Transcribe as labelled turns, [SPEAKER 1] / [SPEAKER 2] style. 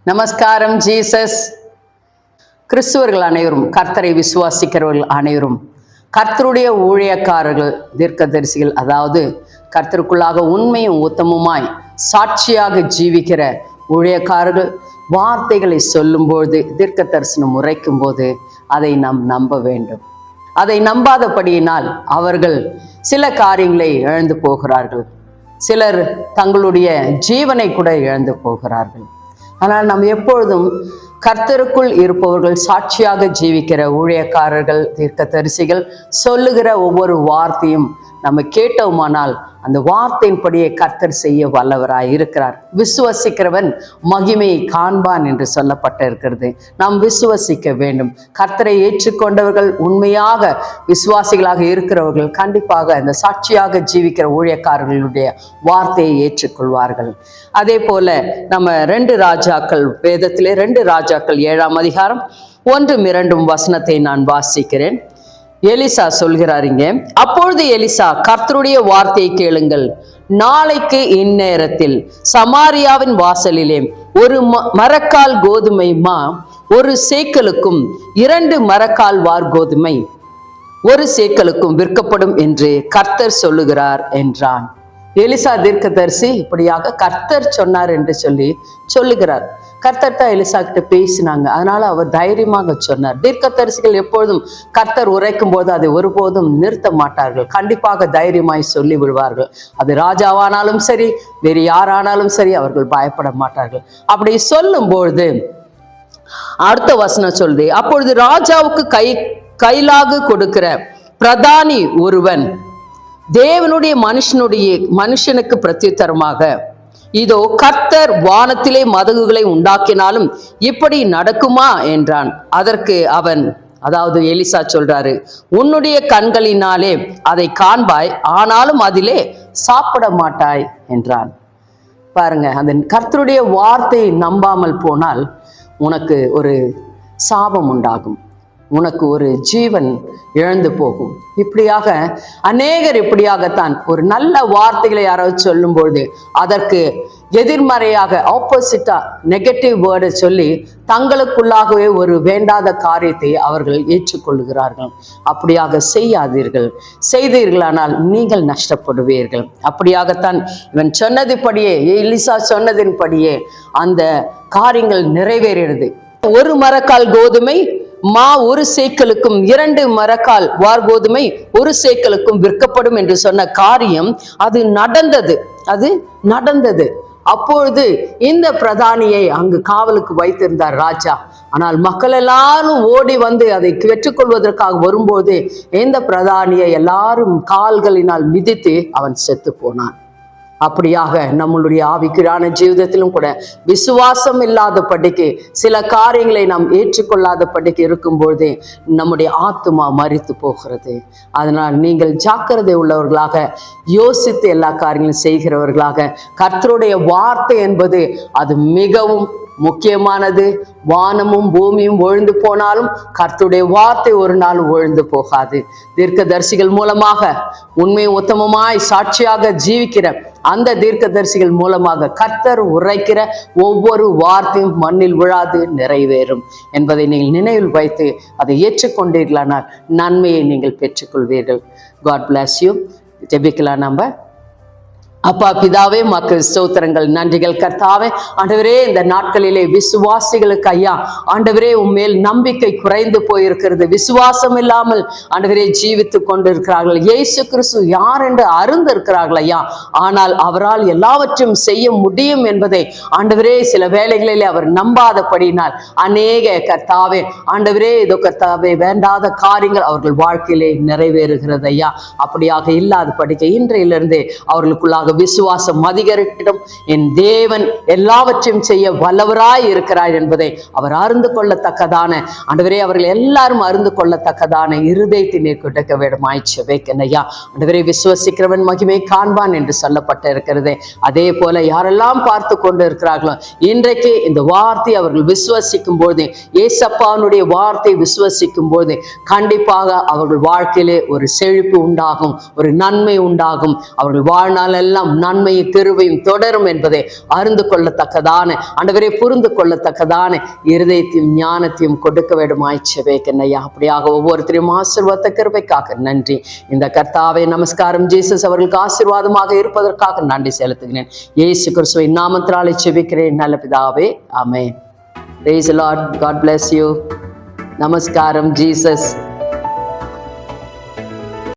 [SPEAKER 1] நமஸ்காரம் ஜீசஸ். கிறிஸ்துவர்கள் அனைவரும், கர்த்தரை விசுவாசிக்கிறவர்கள் அனைவரும் கர்த்தருடைய ஊழியக்காரர்கள், தீர்க்கதரிசிகள், அதாவது கர்த்தருக்குள்ளாக உண்மையும் உத்தமமாய் சாட்சியாக ஜீவிக்கிற ஊழியக்காரர்கள் வார்த்தைகளை சொல்லும்போது, தீர்க்க தரிசனம் உரைக்கும் போது அதை நாம் நம்ப வேண்டும். அதை நம்பாதபடியினால் அவர்கள் சில காரியங்களை இழந்து போகிறார்கள். சிலர் தங்களுடைய ஜீவனை கூட இழந்து போகிறார்கள். ஆனால் நாம் எப்பொழுதும் கர்த்தருக்குள் இருப்பவர்கள், சாட்சியாக ஜீவிக்கிற ஊழியக்காரர்கள், தீர்க்கதரிசிகள் சொல்லுகிற ஒவ்வொரு வார்த்தையும் நம்ம கேட்டோமானால் அந்த வார்த்தையின்படியே கர்த்தர் செய்ய வல்லவராய் இருக்கிறார். விசுவசிக்கிறவன் மகிமையை காண்பான் என்று சொல்லப்பட்டிருக்கிறது. நாம் விசுவசிக்க வேண்டும். கர்த்தரை ஏற்றுக்கொண்டவர்கள், உண்மையாக விசுவாசிகளாக இருக்கிறவர்கள் கண்டிப்பாக அந்த சாட்சியாக ஜீவிக்கிற ஊழியக்காரர்களுடைய வார்த்தையை ஏற்றுக்கொள்வார்கள். அதே போல நம்ம 2 ராஜாக்கள், வேதத்திலே 2 ராஜாக்கள் 7ஆம் அதிகாரம் 1-2 வசனத்தை நான் வாசிக்கிறேன். எலிசா சொல்கிறாருங்க, அப்பொழுது எலிசா, கர்த்தருடைய வார்த்தையை கேளுங்கள். நாளைக்கு இந்நேரத்தில் சமாரியாவின் வாசலிலே ஒரு மரக்கால் கோதுமை மா 1 சேக்கலுக்கும் 2 மரக்கால் வார் கோதுமை 1 சேக்கலுக்கும் விற்கப்படும் என்று கர்த்தர் சொல்லுகிறார் என்றான். எலிசா தீர்க்கதரிசி இப்படியாக கர்த்தர் சொன்னார் என்று சொல்லுகிறார். கர்த்தர் தான் எலிசா கிட்ட பேசினாங்க. அதனால அவர் தைரியமாக சொன்னார். தீர்க்கதரிசிகள் எப்பொழுதும் கர்த்தர் உரைக்கும் போது அதை ஒருபோதும் நிறுத்த மாட்டார்கள். கண்டிப்பாக தைரியமாய் சொல்லி விடுவார்கள். அது ராஜாவானாலும் சரி, வேறு யாரானாலும் சரி, அவர்கள் பயப்பட மாட்டார்கள். அப்படி சொல்லும் பொழுது அடுத்த வசனம் சொல்லுது, அப்பொழுது ராஜாவுக்கு கைலாகு கொடுக்கிற பிரதானி ஒருவன் தேவனுடைய மனுஷனுக்கு பிரத்யுத்தரமாக, இதோ கர்த்தர் வானத்திலே மதகுகளை உண்டாக்கினாலும் இப்படி நடக்குமா என்றான். அதற்கு அவன், அதாவது எலிசா சொல்றாரு, உன்னுடைய கண்களினாலே அதை காண்பாய், ஆனாலும் அதிலே சாப்பிட மாட்டாய் என்றான். பாருங்க, அந்த கர்த்தருடைய வார்த்தையை நம்பாமல் போனால் உனக்கு ஒரு சாபம் உண்டாகும், உனக்கு ஒரு ஜீவன் இழந்து போகும். இப்படியாக அநேகர் இப்படியாகத்தான் ஒரு நல்ல வார்த்தைகளை யாராவது சொல்லும் பொழுது அதற்கு எதிர்மறையாக, ஆப்போசிட்டா நெகட்டிவ் வேர்டை சொல்லி தங்களுக்குள்ளாகவே ஒரு வேண்டாத காரியத்தை அவர்கள் ஏற்றுக்கொள்ளுகிறார்கள். அப்படியாக செய்யாதீர்கள். செய்தீர்களானால் நீங்கள் நஷ்டப்படுவீர்கள். அப்படியாகத்தான் இவன் சொன்னதுபடியே, எலிசா சொன்னதின்படியே அந்த காரியங்கள் நிறைவேறியது. 1 மரக்கால் கோதுமை மா 1 சேக்கலுக்கும் 2 மரக்கால் வார் கோதுமை 1 சேக்கலுக்கும் விற்கப்படும் என்று சொன்ன காரியம் அது நடந்தது. அப்பொழுது இந்த பிரதானியை அங்கு காவலுக்கு வைத்திருந்தார் ராஜா. ஆனால் மக்கள் எல்லாரும் ஓடி வந்து அதை பெற்றுக்கொள்வதற்காக வரும்போது இந்த பிரதானியை எல்லாரும் கால்களினால் மிதித்து அவன் செத்து போனான். அப்படியாக நம்மளுடைய ஆவிக்குறான ஜீவிதத்திலும் கூட விசுவாசம் இல்லாதபடிக்கு, சில காரியங்களை நாம் ஏற்றுக்கொள்ளாதபடிக்கு இருக்கும்பொழுதே நம்முடைய ஆத்துமா மரித்து போகிறது. அதனால் நீங்கள் ஜாக்கிரதை உள்ளவர்களாக, யோசித்து எல்லா காரியங்களும் செய்கிறவர்களாக, கர்த்தருடைய வார்த்தை என்பது அது மிகவும் முக்கியமானது. வானமும் பூமியும் ஒழிந்து போனாலும் கர்த்தருடைய வார்த்தை ஒரு நாள் ஒழிந்து போகாது. தீர்க்கதரிசிகள் மூலமாக உண்மை உத்தமமாய் சாட்சியாக ஜீவிக்கிற அந்த தீர்க்கதரிசிகள் மூலமாக கர்த்தர் உரைக்கிற ஒவ்வொரு வார்த்தையும் மண்ணில் விழாது, நிறைவேறும் என்பதை நீங்கள் நினைவில் வைத்து அதை ஏற்றுக்கொண்டீர்களானால் நன்மையை நீங்கள் பெற்றுக்கொள்வீர்கள். God bless you. ஜெபிக்கலாம். நம்ம அப்பா பிதாவே, மக்கள் ஸ்தோத்திரங்கள், நன்றிகள் கர்த்தாவே. ஆண்டவரே, இந்த நாட்களிலே விசுவாசிகளுக்கு ஐயா ஆண்டவரே உம்மேல் நம்பிக்கை குறைந்து போயிருக்கிறது. விசுவாசம் இல்லாமல் ஆண்டவரே ஜீவித்து கொண்டிருக்கிறார்கள். இயேசு கிறிஸ்து யார் என்று அறிந்து இருக்கிறார்கள் ஐயா. ஆனால் அவரால் எல்லாவற்றையும் செய்ய முடியும் என்பதை ஆண்டவரே சில வேளைகளிலே அவர் நம்பாதபடினால் அநேக கர்த்தாவே ஆண்டவரே இதோ கர்த்தாவே வேண்டாத காரியங்கள் அவர்கள் வாழ்க்கையிலே நிறைவேறுகிறது ஐயா. அப்படியாக இல்லாதபடிக்கு இன்றையிலிருந்து அவர்களுக்குள்ளாக விசுவாசம் அதிகரிக்கட்டும். என் தேவன் எல்லாவற்றையும் செய்ய வல்லவராய் இருக்கிறார் என்பதை அவர் அறிந்து கொள்ளத்தக்கதான ஆண்டவரே, அவர்கள் எல்லாரும் அறிந்து கொள்ளத்தக்கதான இருதயத்தை நீர் கொடுக்க வேண்டும். ஆய்ச்சவைக்கனையா ஆண்டவரே, விசுவசிக்கிறவன் மகிமை காண்பான் என்று சொல்லப்பட்டு இருக்கிறது. அதே போல யாரெல்லாம் பார்த்து கொண்டு இருக்கிறார்களோ இன்றைக்கு இந்த வார்த்தை அவர்கள் விசுவசிக்கும் போது, ஏசப்பானுடைய வார்த்தை விசுவசிக்கும் போது கண்டிப்பாக அவர்கள் வாழ்க்கையிலே ஒரு செழிப்பு உண்டாகும், ஒரு நன்மை உண்டாகும். அவர்கள் வாழ்நாள் எல்லாம் நன்மையும் கிருபையும் தொடரும் என்பதை அறிந்து கொள்ளத்தக்கதான ஆண்டவரே புரிந்து கொள்ளத்தக்கதான இருதயத்தையும் ஞானத்தையும் கொடுக்க வேண்டுமாய் செபிக்கிறேன் ஐயா. அப்படியாக ஒவ்வொருத்தரையும் ஆசீர்வாத கிருபைக்காக நன்றி. இந்த கர்த்தாவே நமஸ்காரம். ஜீசஸ் அவர்களுக்கு ஆசீர்வாதமாக இருப்பதற்காக நன்றி செலுத்துகிறேன். இயேசு கிறிஸ்துவின் நாமத்தினாலே செபிக்கிறேன் நல்ல பிதாவே, ஆமென். Praise the Lord. God bless you. நமஸ்காரம். ஜீசஸ்